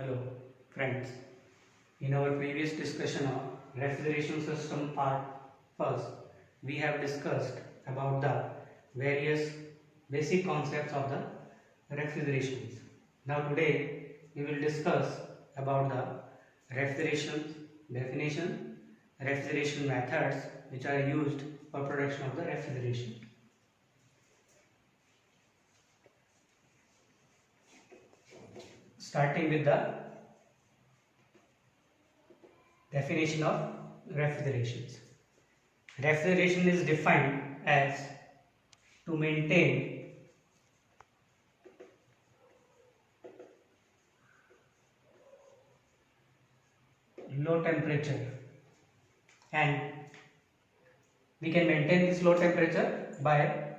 Hello friends, in our previous discussion of refrigeration system part first, we have discussed about the various basic concepts of the refrigerations. Now today we will discuss about the refrigeration definition, refrigeration methods which are used for production of the refrigeration. Starting with the definition of refrigerations. Refrigeration is defined as to maintain low temperature, and we can maintain this low temperature by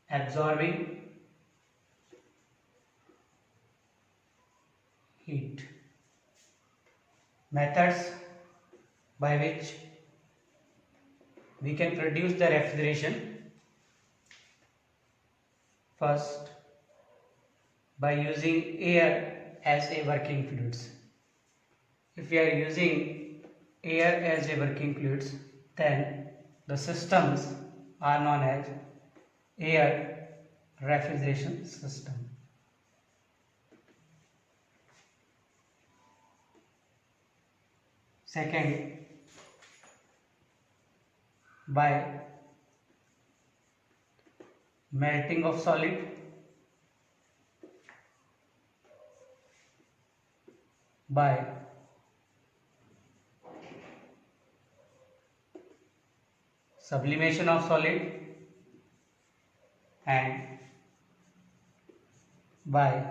absorbing heat. Methods by which we can produce the refrigeration: first, by using air as a working fluids. If we are using air as a working fluids, then the systems are known as air refrigeration system. Second, by melting of solid, by sublimation of solid, and by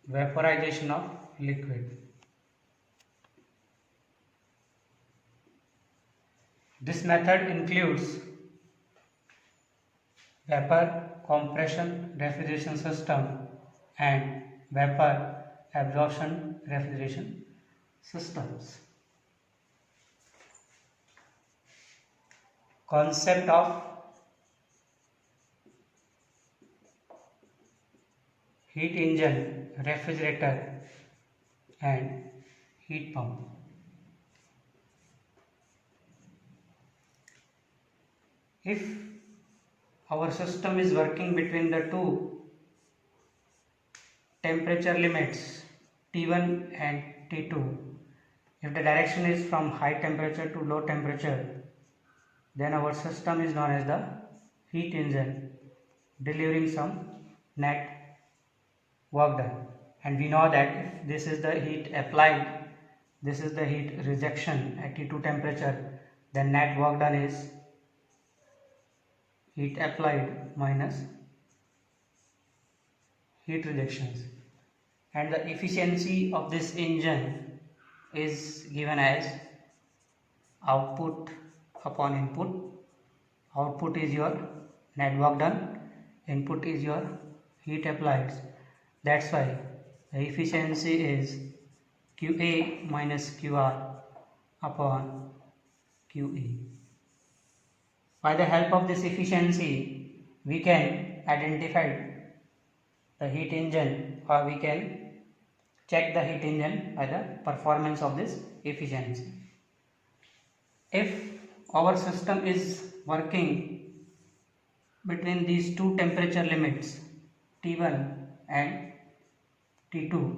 vaporization of liquid. This method includes vapor compression refrigeration system and vapor absorption refrigeration systems. Concept of heat engine, refrigerator and heat pump. If our system is working between the two temperature limits T1 and T2, if the direction is from high temperature to low temperature, then our system is known as the heat engine, delivering some net work done. And we know that if this is the heat applied, this is the heat rejection at T2 temperature, then net work done is heat applied minus heat rejections. And the efficiency of this engine is given as output upon input. Output is your net work done, input is your heat applied. That's why the efficiency is QA minus QR upon QE. By the help of this efficiency, we can identify the heat engine, or we can check the heat engine by the performance of this efficiency. If our system is working between these two temperature limits T1 and T2,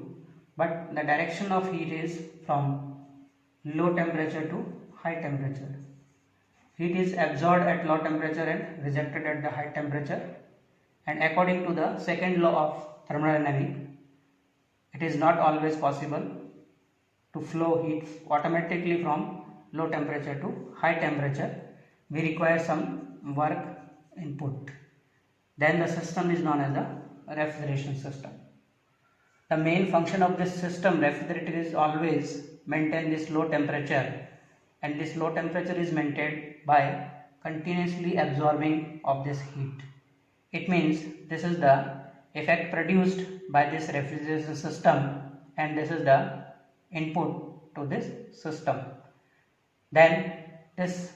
but the direction of heat is from low temperature to high temperature, heat is absorbed at low temperature and rejected at the high temperature. And according to the second law of thermodynamics, it is not always possible to flow heat automatically from low temperature to high temperature. We require some work input. Then the system is known as the refrigeration system. The main function of this system, refrigerator, is always maintain this low temperature, and this low temperature is maintained by continuously absorbing of this heat. It means this is the effect produced by this refrigeration system, and this is the input to this system. Then this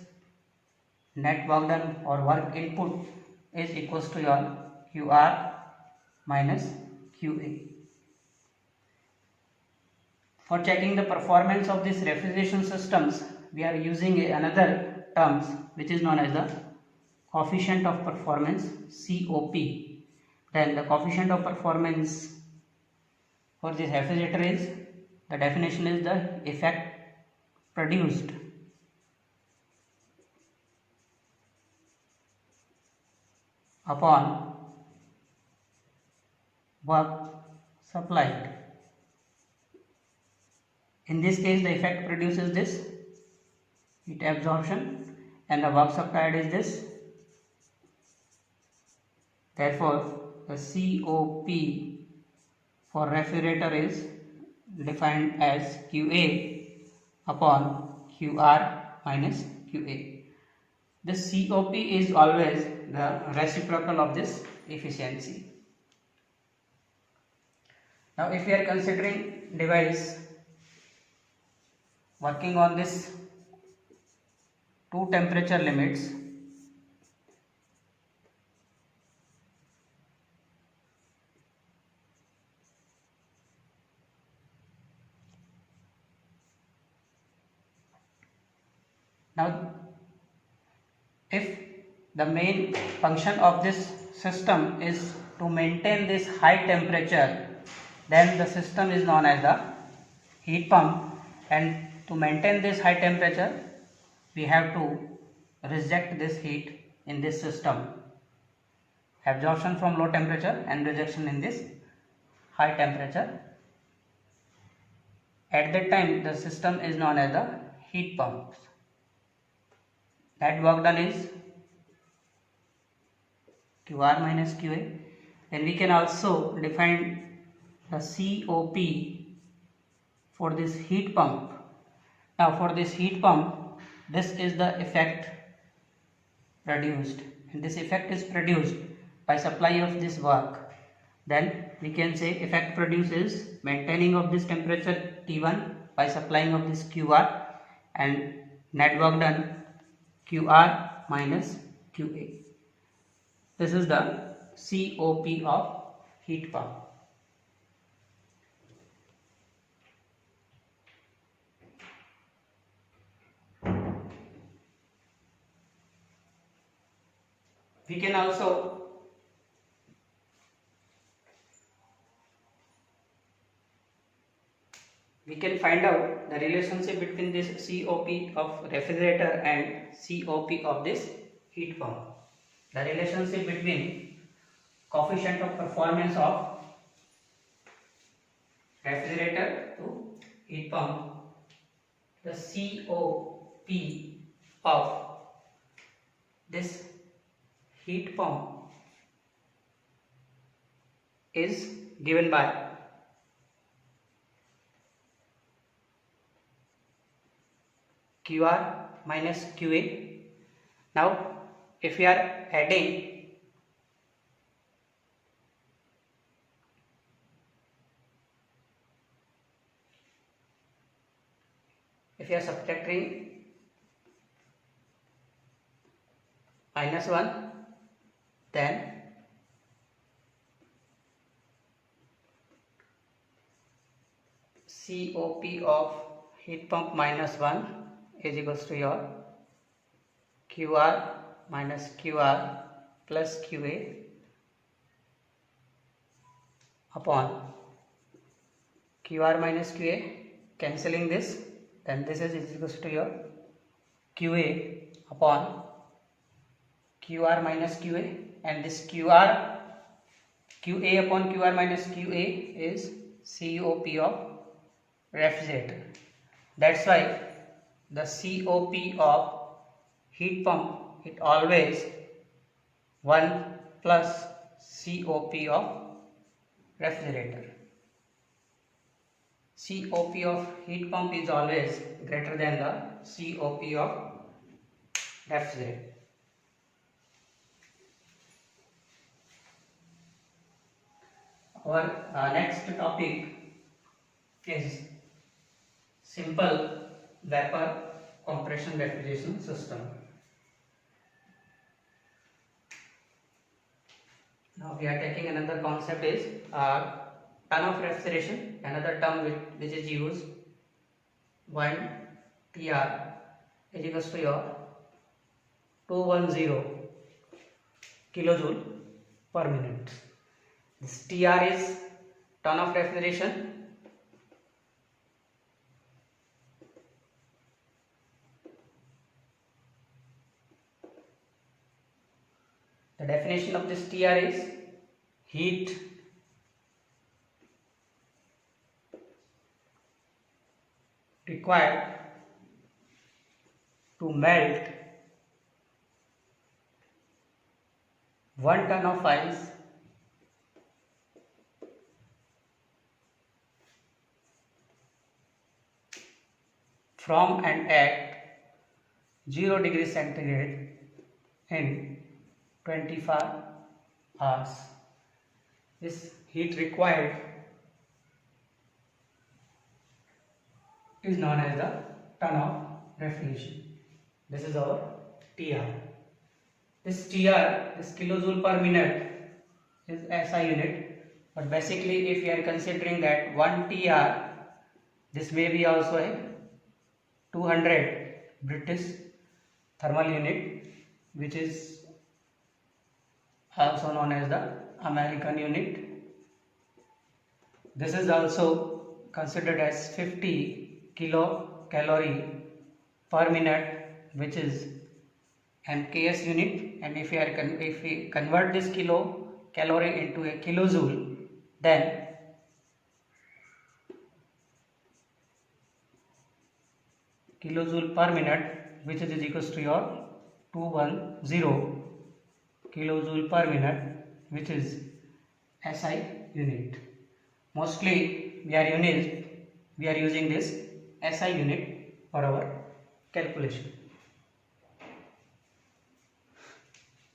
net work done or work input is equals to your QR minus QA. For checking the performance of these refrigeration systems, we are using another terms which is known as the coefficient of performance, COP. Then the coefficient of performance for this refrigerator is, the definition is the effect produced upon work supplied. In this case, the effect produces this heat absorption and the work supplied is this. Therefore, the COP for refrigerator is defined as QA upon QR minus QA. This COP is always the reciprocal of this efficiency. Now, if we are considering device working on this two temperature limits, now if the main function of this system is to maintain this high temperature, then the system is known as the heat pump, and to maintain this high temperature we have to reject this heat in this system, absorption from low temperature and rejection in this high temperature. At that time the system is known as the heat pump. That work done is QR minus QA. Then we can also define the COP for this heat pump. Now for this heat pump, this is the effect produced, and this effect is produced by supply of this work. Then we can say effect produced is maintaining of this temperature T1 by supplying of this QR, and net work done QR minus QA. This is the COP of heat pump. We can also find out the relationship between this COP of refrigerator and COP of this heat pump. The relationship between coefficient of performance of refrigerator to heat pump, the COP of this heat pump is given by QR minus QA. Now if we are adding if you are subtracting -1, then COP of heat pump -1 is equals to your QR minus QR plus QA upon QR minus QA, cancelling this, then this is equals to your QA upon QR minus QA, and this QA upon QR minus QA is COP of refrigerator. That's why the COP of heat pump, it always 1 plus COP of refrigerator. COP of heat pump is always greater than the COP of refrigerator. Our next topic is simple vapor compression refrigeration system. Now we are taking another concept is ton of refrigeration, another term which is used, 1 TR is equals to your 210 kilojoule per minute. This TR is ton of refrigeration. The definition of this TR is heat required to melt 1 ton of ice from and at 0 degree centigrade in 25 hours. This heat required is known as the ton of refrigeration. This is our TR. This TR, this kilojoule per minute, is SI unit, but basically if we are considering that 1 TR, this may be also a 200 British thermal unit, which is also known as the American unit. This is also considered as 50 kilocalorie per minute, which is MKS unit, and if we convert this kilocalorie into a kilojoule, then kilojoule per minute, which is equals to your 210 kilojoule per minute, which is SI unit. Mostly we are using this SI unit for our calculation.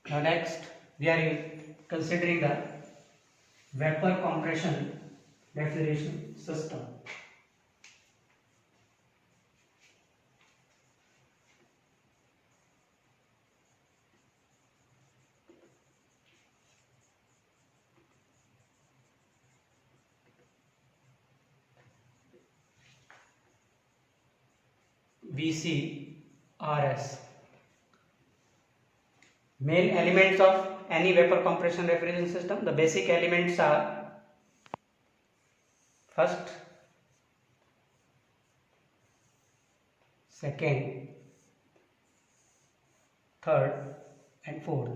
Now next we are considering the vapor compression refrigeration system. VCRS. Main elements of any vapor compression refrigeration system. The basic elements are: first, second, third and fourth.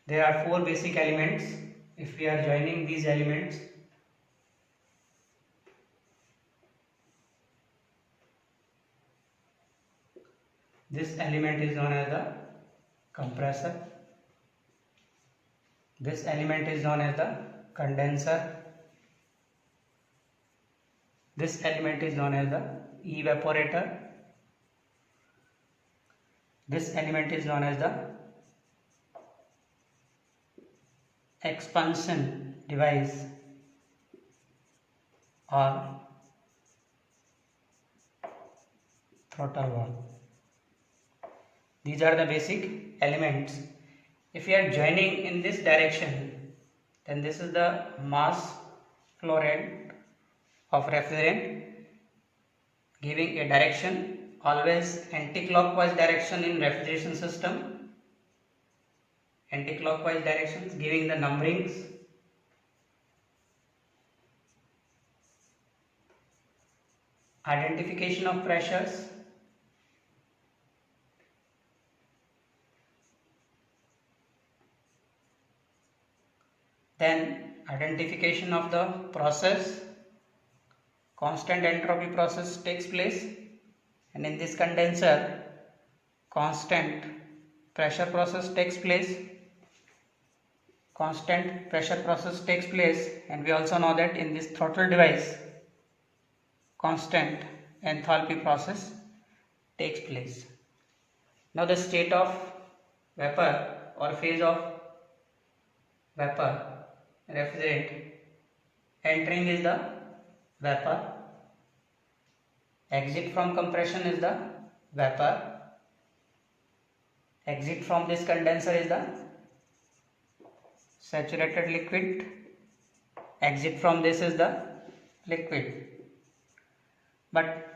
There are 4 basic elements. If we are joining these elements, this element is known as the compressor. This element is known as the condenser. This element is known as the evaporator. This element is known as the expansion device or throttle valve. These are the basic elements. If we are joining in this direction, then this is the mass flow rate of refrigerant, giving a direction, always anti-clockwise direction in refrigeration system, anti-clockwise directions, giving the numberings. Identification of pressures, then identification of the process. Constant entropy process takes place, and in this condenser constant pressure process takes place. Constant pressure process takes place, and we also know that in this throttle device constant enthalpy process takes place. Now the state of vapor or phase of vapor refrigerant: entering is the vapor, exit from compression is the vapor, exit from this condenser is the saturated liquid, exit from this is the liquid. But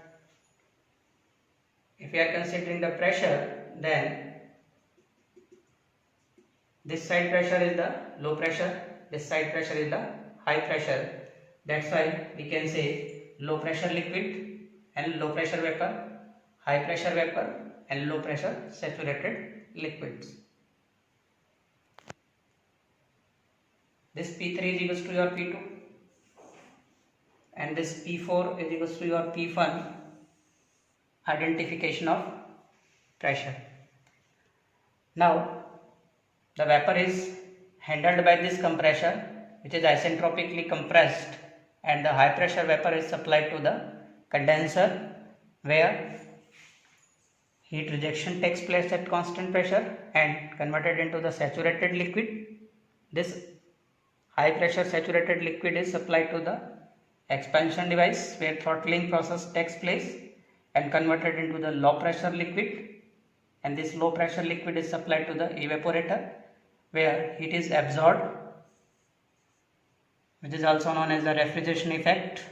if we are considering the pressure, then this side pressure is the low pressure, this side pressure is the high pressure. That's why we can say low pressure liquid and low pressure vapor, high pressure vapor and low pressure saturated liquids. This P3 is equals to your P2 and this P4 is equals to your P1, identification of pressure. Now the vapor is handled by this compressor, which is isentropically compressed, and the high pressure vapor is supplied to the condenser where heat rejection takes place at constant pressure and converted into the saturated liquid. This high pressure saturated liquid is supplied to the expansion device where throttling process takes place and converted into the low pressure liquid, and this low pressure liquid is supplied to the evaporator where heat is absorbed, which is also known as the refrigeration effect,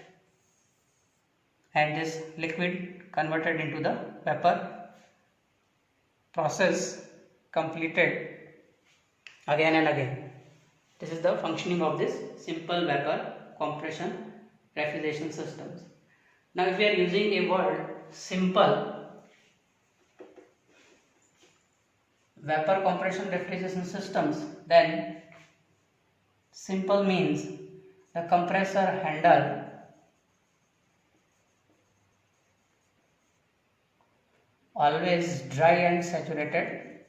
and this liquid converted into the vapor, process completed again and again. This is the functioning of this simple vapor compression refrigeration systems. Now if we are using a word simple vapor compression refrigeration systems, then simple means the compressor handle always dry and saturated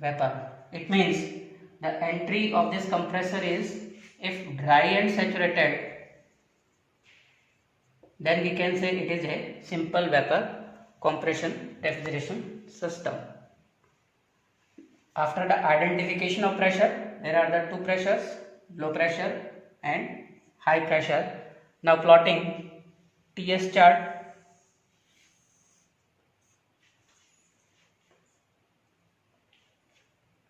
vapor. It means the entry of this compressor is, if dry and saturated, then we can say it is a simple vapor compression refrigeration system. After the identification of pressure, there are the two pressures, low pressure and high pressure. Now plotting TS chart.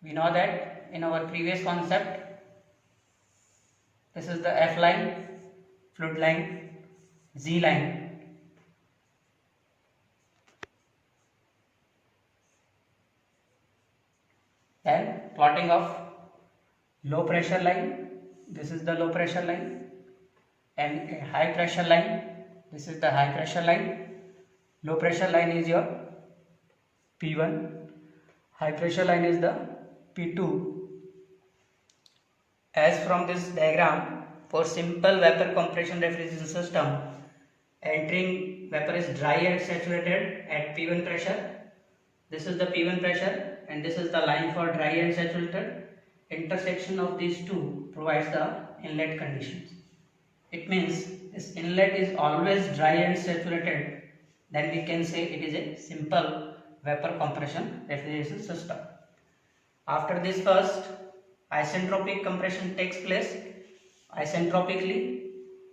We know that in our previous concept, this is the F line, fluid line, Z line. Then plotting of low pressure line, this is the low pressure line, and a high pressure line, this is the high pressure line. Low pressure line is your P1, high pressure line is the P2. As from this diagram, for simple vapor compression refrigeration system, entering vapor is dry and saturated at P1 pressure. This is the P1 pressure and this is the line for dry and saturated. Intersection of these two provides the inlet conditions. It means this inlet is always dry and saturated, then we can say it is a simple vapor compression refrigeration system. After this, first isentropic compression takes place. Isentropically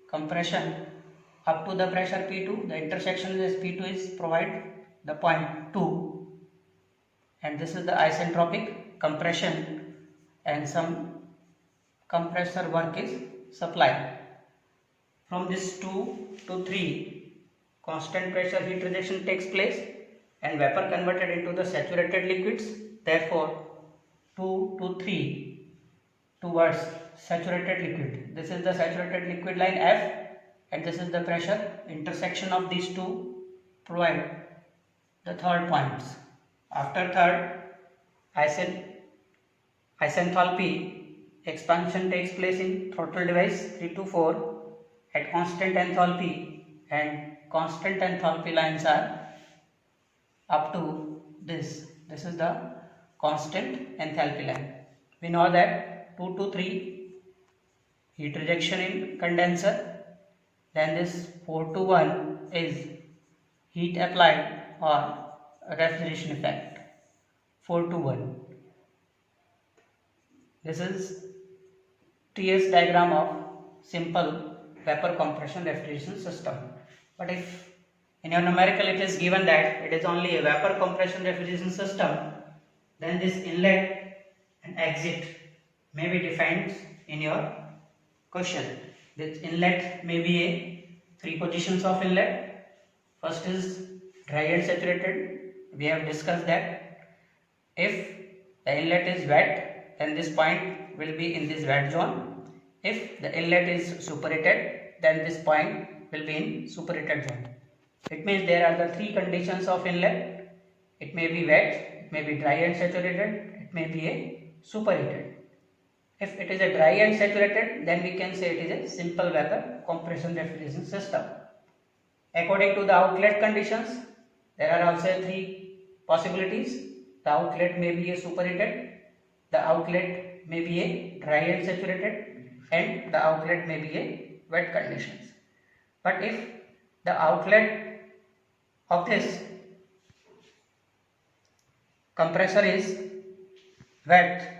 compression up to the pressure P2, the intersection with P2 is provide the point 2, and this is the isentropic compression, and some compressor work is supplied. From this 2 to 3, constant pressure heat rejection takes place and vapor converted into the saturated liquids. Therefore 2 to 3 towards saturated liquid. This is the saturated liquid line F and this is the pressure. Intersection of these two provide the third points. After third, isenthalpy expansion takes place in throttle device 3 to 4 at constant enthalpy, and constant enthalpy lines are up to this. This is the constant enthalpy line. We know that 2 to 3 heat rejection in condenser, then this 4 to 1 is heat applied or refrigeration effect. 4 to 1. This is TS diagram of simple vapor compression refrigeration system. But if in your numerical it is given that it is only a vapor compression refrigeration system, then this inlet and exit may be defined in your question. This inlet may be a 3 positions of inlet. First is dry and saturated. We have discussed that if the inlet is wet, then this point will be in this wet zone. If the inlet is superheated, then this point will be in superheated zone. It means there are the 3 conditions of inlet. It may be wet, it may be dry and saturated, it may be a superheated. If it is a dry and saturated, then we can say it is a simple vapor compression refrigeration system. According to the outlet conditions, there are also 3 possibilities. The outlet may be a superheated, the outlet may be a dry and saturated, and the outlet may be a wet conditions. But if the outlet of this compressor is wet,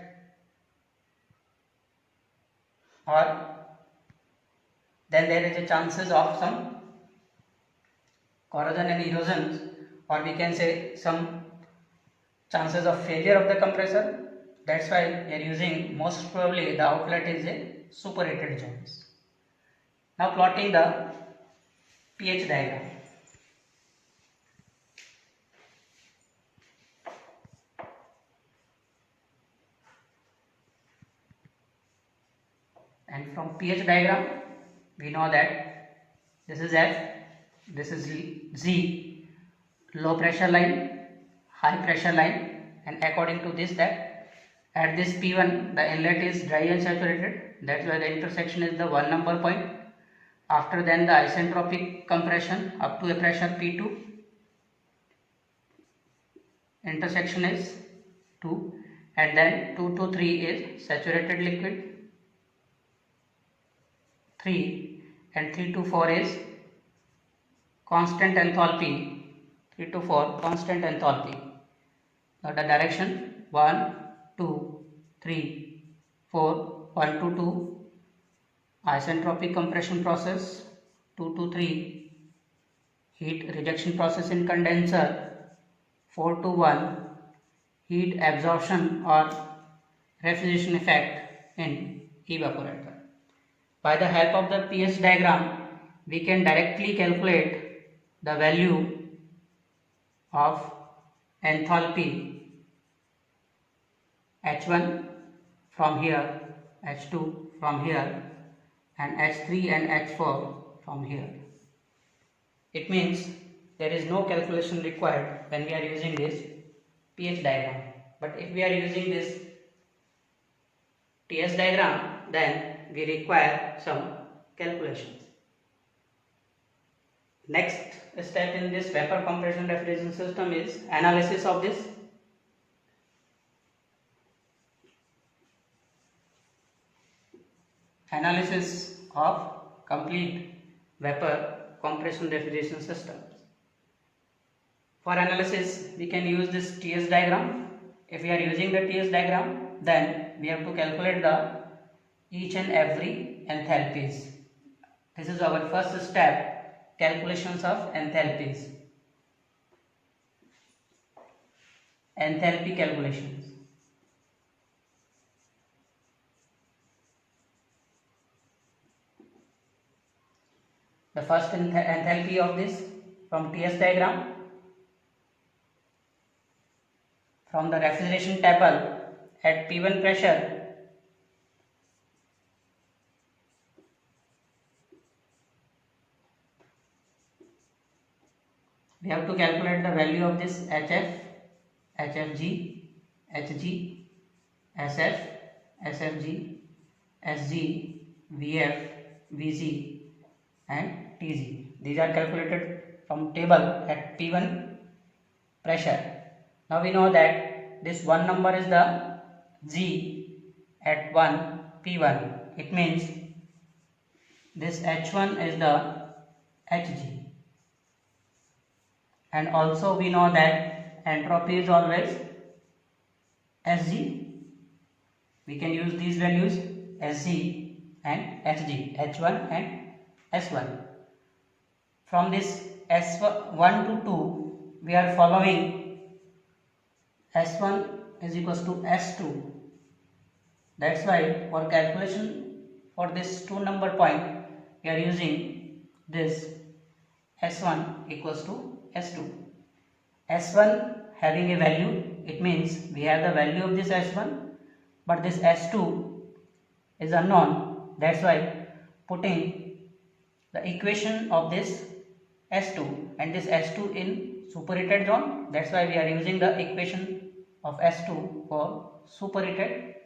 or then there is a chances of some corrosion and erosion, or we can say some chances of failure of the compressor. That's why we are using, most probably the outlet is a superheated zones. Now plotting the pH diagram. And from pH diagram we know that this is F, this is Z, low pressure line, high pressure line, and according to this, that at this P1 the inlet is dry and saturated, that's why the intersection is the 1 number point. After then the isentropic compression up to a pressure P2, intersection is 2, and then 2 to 3 is saturated liquid, 3, and 3 to 4 is constant enthalpy, 3 to 4 constant enthalpy. Now the direction 1, 2, 3, 4, 1 to 2, isentropic compression process, 2 to 3, heat rejection process in condenser, 4 to 1, heat absorption or refrigeration effect in evaporator. By the help of the pH diagram, we can directly calculate the value of enthalpy H1 from here, H2 from here, and H3 and H4 from here. It means there is no calculation required when we are using this pH diagram. But if we are using this TS diagram, then we require some calculations. Next step in this vapor compression refrigeration system is analysis of this. Analysis of complete vapor compression refrigeration systems. For analysis, we can use this TS diagram. If we are using the TS diagram, then we have to calculate the each and every enthalpies. This is our first step, calculations of enthalpies. Enthalpy calculations. The first enthalpy of this from TS diagram, from the refrigeration table at P1 pressure, we have to calculate the value of this HF, HFG, HG, SF, SFG, SG, VF, VG and TG. These are calculated from table at P1 pressure. Now we know that this one number is the G at 1 P1. It means this H1 is the Hg. And also we know that entropy is always Sg. We can use these values Sg and Hg, H1 and S1. From this S1 to 2, we are following S1 is equals to S2 That's why for calculation for this 2 number point we are using this S1 equals to S2. S1 having a value, it means we have the value of this S1, but this S2 is unknown. That's why putting the equation of this S2 and this S2 in superheated zone, that's why we are using the equation of S2 for superheated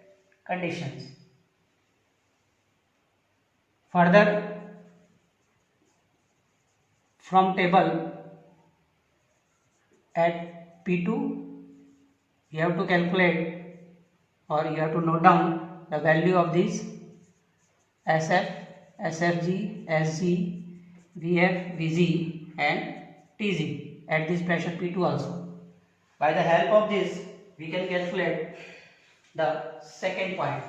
conditions. Further, from table at P2 you have to calculate or you have to note down the value of these SF, SFG, SG, VF, VG and TG at this pressure P2 also. By the help of this we can calculate the second point.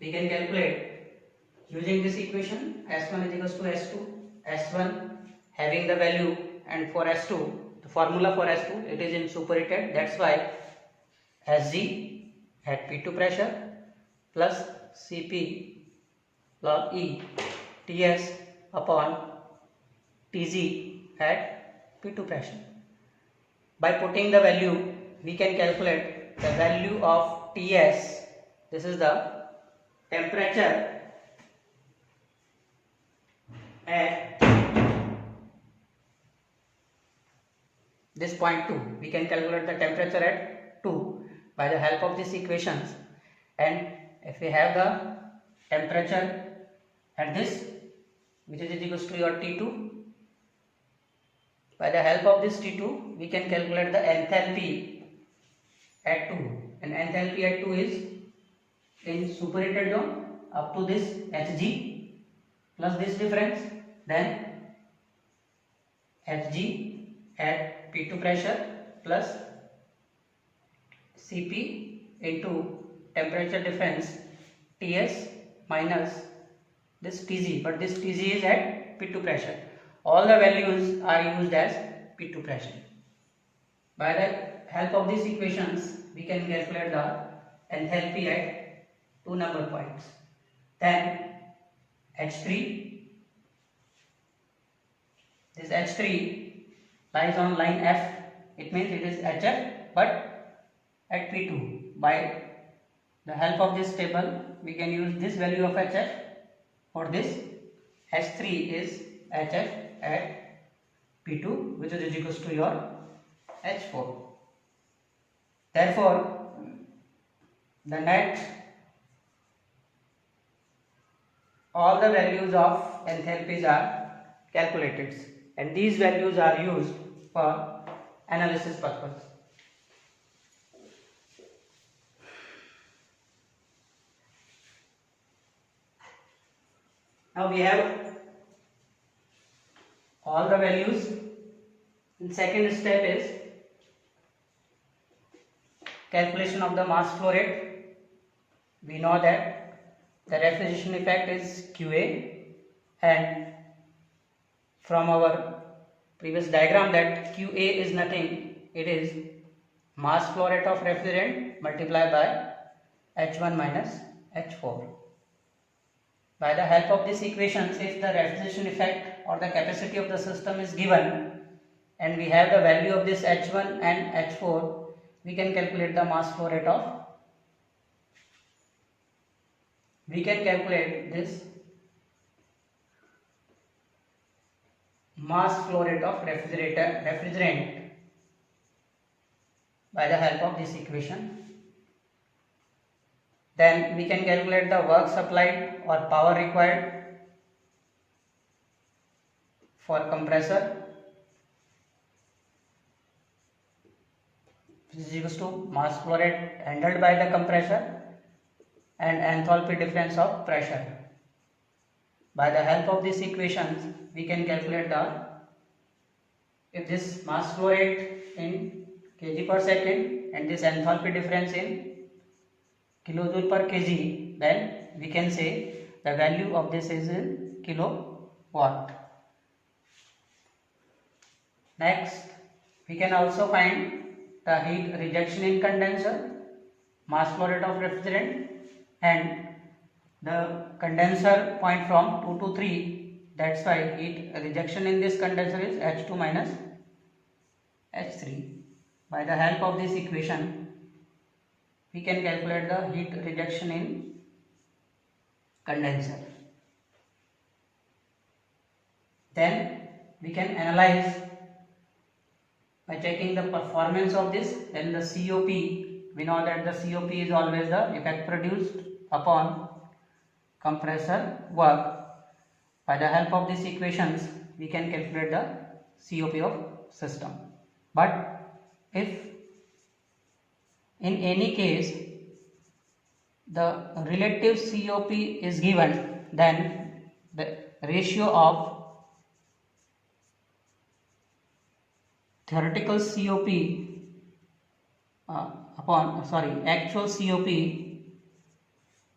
We can calculate using this equation S1 is equals to S2, S1 having the value, and for S2, the formula for S2 it is in superheated, that's why Sg at P2 pressure plus Cp log E Ts upon Tg at P2 pressure. By putting the value we can calculate the value of Ts. This is the temperature at this point 2. We can calculate the temperature at 2 by the help of these equations, and if we have the temperature at this which is equals to your T2, by the help of this T2 we can calculate the enthalpy at 2, and enthalpy at 2 is in superheated zone up to this Hg plus this difference, then Hg at P2 pressure plus Cp into temperature difference Ts minus this Tg, but this Tg is at P2 pressure. All the values are used as P2 pressure. By the help of these equations we can calculate the enthalpy at 2 number points. Then H3, this H3 lies on line F, it means it is HF but at P2. By the help of this table we can use this value of HF. For this H3 is HF at P2 which is equals to your H4. Therefore the net all the values of enthalpies are calculated, and these values are used for analysis purpose. Now we have all the values. The second step is calculation of the mass flow rate. We know that the refrigeration effect is QA, and from our previous diagram that QA is nothing, it is mass flow rate of refrigerant multiplied by H1 minus H4. By the help of these equations, if the refrigeration effect or the capacity of the system is given and we have the value of this H1 and H4, we can calculate the mass flow rate of, we can calculate this mass flow rate of refrigerant by the help of this equation. Then we can calculate the work supplied or power required for compressor, which is equals to mass flow rate handled by the compressor and enthalpy difference of pressure. By the help of these equations we can calculate the, if this mass flow rate in kg per second and this enthalpy difference in kilojoule per kg, then we can say the value of this is in kilowatt. Next We can also find the heat rejection in condenser, mass flow rate of refrigerant, and the condenser point from 2 to 3. That's why heat rejection in this condenser is H2 minus H3. By the help of this equation, we can calculate the heat rejection in condenser. Then we can analyze by checking the performance of this. Then the COP, we know that the COP is always the effect produced upon compressor work. By the help of these equations, we can calculate the COP of system. But if in any case the relative COP is given, then the ratio of theoretical COP actual COP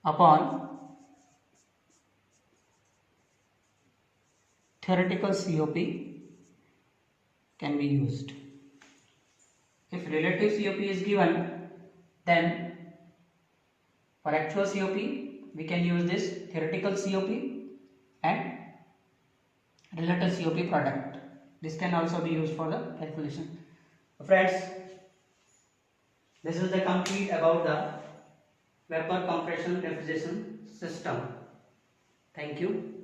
upon theoretical COP can be used. If relative COP is given, then for actual COP we can use this theoretical COP and relative COP product. This can also be used for the calculation. Friends, this is the complete about the vapor compression refrigeration system. Thank you.